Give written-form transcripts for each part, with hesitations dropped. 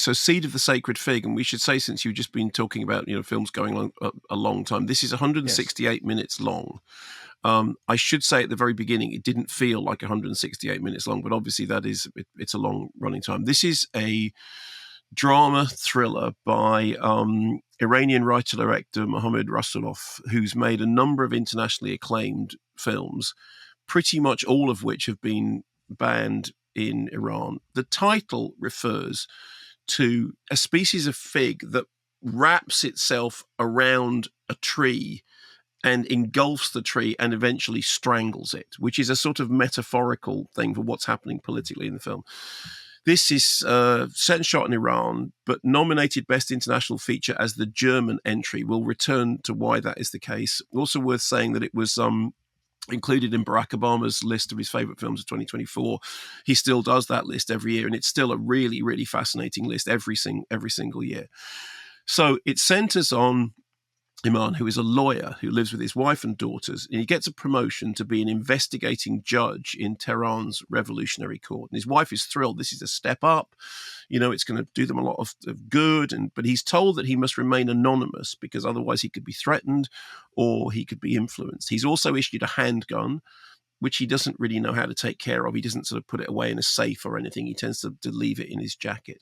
so Seed of the Sacred Fig, and we should say, since you've just been talking about films going on a long time, this is 168 minutes long. I should say at the very beginning, it didn't feel like 168 minutes long, but obviously it's a long running time. This is a drama thriller by Iranian writer-director Mohammad Rasulov, who's made a number of internationally acclaimed films, pretty much all of which have been banned in Iran. The title refers to a species of fig that wraps itself around a tree and engulfs the tree and eventually strangles it, which is a sort of metaphorical thing for what's happening politically in the film. This is set and shot in Iran, but nominated Best International Feature as the German entry. We'll return to why that is the case. Also worth saying that it was included in Barack Obama's list of his favorite films of 2024. He still does that list every year, and it's still a really, really fascinating list every single year. So it centers on Iman, who is a lawyer who lives with his wife and daughters, and he gets a promotion to be an investigating judge in Tehran's revolutionary court. And his wife is thrilled. This is a step up. It's going to do them a lot of good. But he's told that he must remain anonymous because otherwise he could be threatened or he could be influenced. He's also issued a handgun, which he doesn't really know how to take care of. He doesn't sort of put it away in a safe or anything. He tends to leave it in his jacket.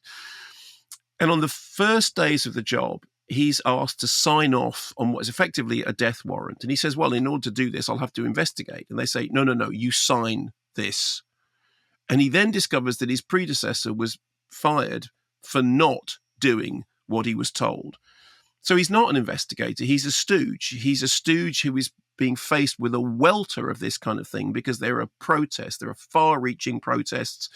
And on the first days of the job, he's asked to sign off on what is effectively a death warrant. And he says, well, in order to do this, I'll have to investigate. And they say, no, you sign this. And he then discovers that his predecessor was fired for not doing what he was told. So he's not an investigator. He's a stooge. He's a stooge who is being faced with a welter of this kind of thing because there are protests. There are far-reaching protests.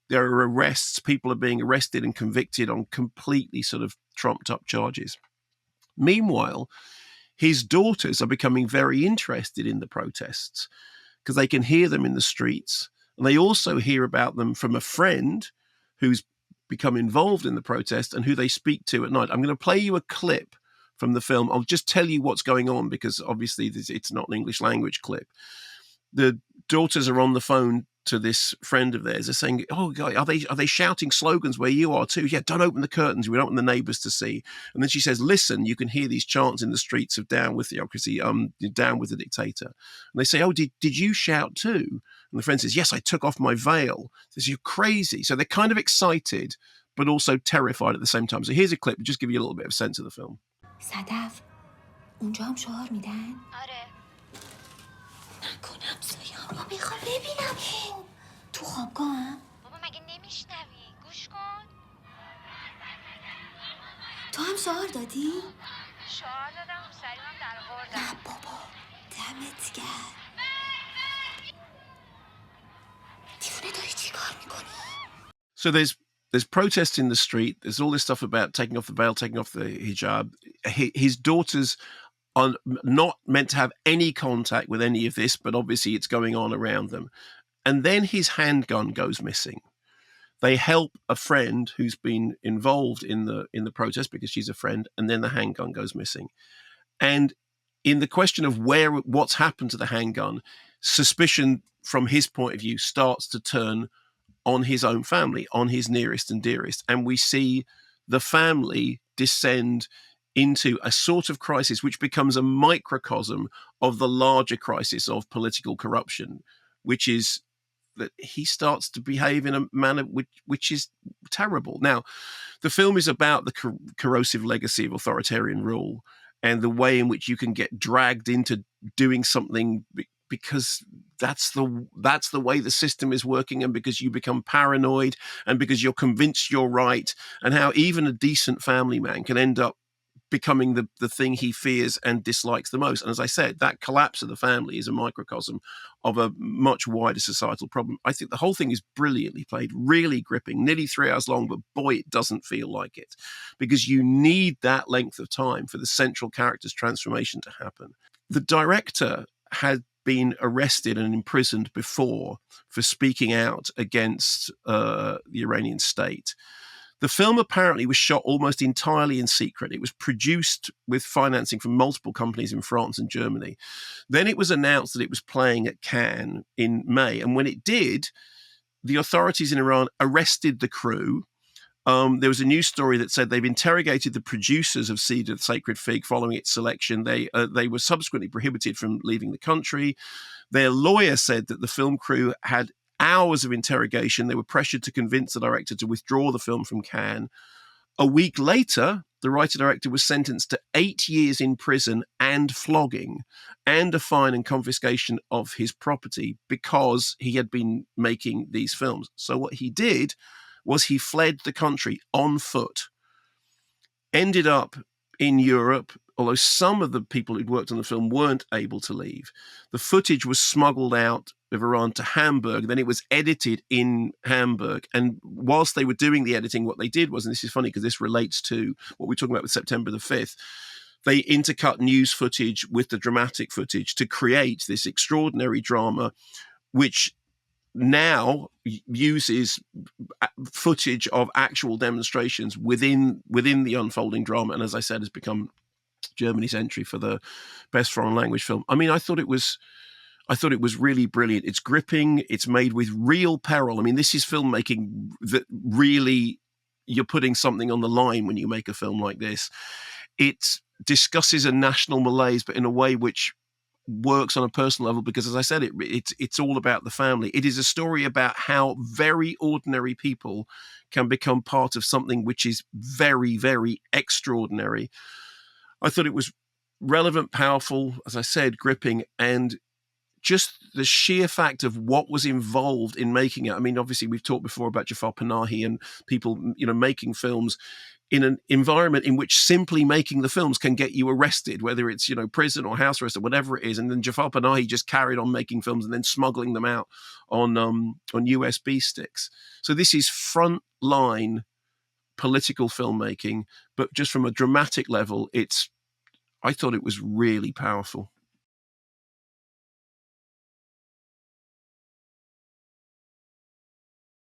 There are arrests. People are being arrested and convicted on completely sort of trumped up charges. Meanwhile, his daughters are becoming very interested in the protests because they can hear them in the streets. And they also hear about them from a friend who's become involved in the protest and who they speak to at night. I'm going to play you a clip from the film. I'll just tell you what's going on because obviously it's not an English language clip. The daughters are on the phone to this friend of theirs. They're saying, oh, God, are they shouting slogans where you are too? Yeah, don't open the curtains. We don't want the neighbours to see. And then she says, listen, you can hear these chants in the streets of down with theocracy, down with the dictator. And they say, oh, did you shout too? And the friend says, yes, I took off my veil. Says, you're crazy. So they're kind of excited, but also terrified at the same time. So here's a clip to just give you a little bit of sense of the film. صدف اونجا هم شعار میدن؟ آره. نکنم سایه بابا میخوام ببینم تو خوابگاه هم؟ بابا مگه نمیشنوی؟ گوش کن. تو هم شعار دادی؟ شعار دادم سریعم در آوردم. نه بابا دمت گرم. دیوونه داری چی کار میکنی؟ So there's protests in the street. There's all this stuff about taking off the veil, taking off the hijab. His daughters are not meant to have any contact with any of this, but obviously it's going on around them. And then his handgun goes missing. They help a friend who's been involved in the protest because she's a friend, and then the handgun goes missing. And in the question of what's happened to the handgun, suspicion from his point of view starts to turn on his own family, on his nearest and dearest. And we see the family descend into a sort of crisis which becomes a microcosm of the larger crisis of political corruption, which is that he starts to behave in a manner which is terrible. Now, the film is about the corrosive legacy of authoritarian rule and the way in which you can get dragged into doing something because that's the way the system is working, and because you become paranoid and because you're convinced you're right, and how even a decent family man can end up becoming the thing he fears and dislikes the most. And as I said, that collapse of the family is a microcosm of a much wider societal problem. I think the whole thing is brilliantly played, really gripping, nearly 3 hours long, but boy, it doesn't feel like it, because you need that length of time for the central character's transformation to happen. The director had been arrested and imprisoned before for speaking out against the Iranian state. The film apparently was shot almost entirely in secret. It was produced with financing from multiple companies in France and Germany. Then it was announced that it was playing at Cannes in May. And when it did, the authorities in Iran arrested the crew, There was a news story that said they've interrogated the producers of Seed of the Sacred Fig following its selection. They were subsequently prohibited from leaving the country. Their lawyer said that the film crew had hours of interrogation. They were pressured to convince the director to withdraw the film from Cannes. A week later, the writer-director was sentenced to 8 years in prison and flogging and a fine and confiscation of his property because he had been making these films. So what he did was he fled the country on foot, ended up in Europe, although some of the people who'd worked on the film weren't able to leave. The footage was smuggled out of Iran to Hamburg. Then it was edited in Hamburg. And whilst they were doing the editing, what they did was, and this is funny because this relates to what we're talking about with September the 5th, they intercut news footage with the dramatic footage to create this extraordinary drama, which now uses footage of actual demonstrations within the unfolding drama, and as I said, has become Germany's entry for the best foreign language film. I mean, I thought it was really brilliant. It's gripping. It's made with real peril. I mean, this is filmmaking that really, you're putting something on the line when you make a film like this. It discusses a national malaise, but in a way which works on a personal level, because as I said, it's all about the family. It is a story about how very ordinary people can become part of something which is very, very extraordinary. I thought it was relevant, powerful, as I said, gripping, and just the sheer fact of what was involved in making it. I mean, obviously we've talked before about Jafar Panahi and people, making films in an environment in which simply making the films can get you arrested, whether it's, prison or house arrest or whatever it is. And then Jafar Panahi just carried on making films and then smuggling them out on USB sticks. So this is frontline political filmmaking, but just from a dramatic level, I thought it was really powerful.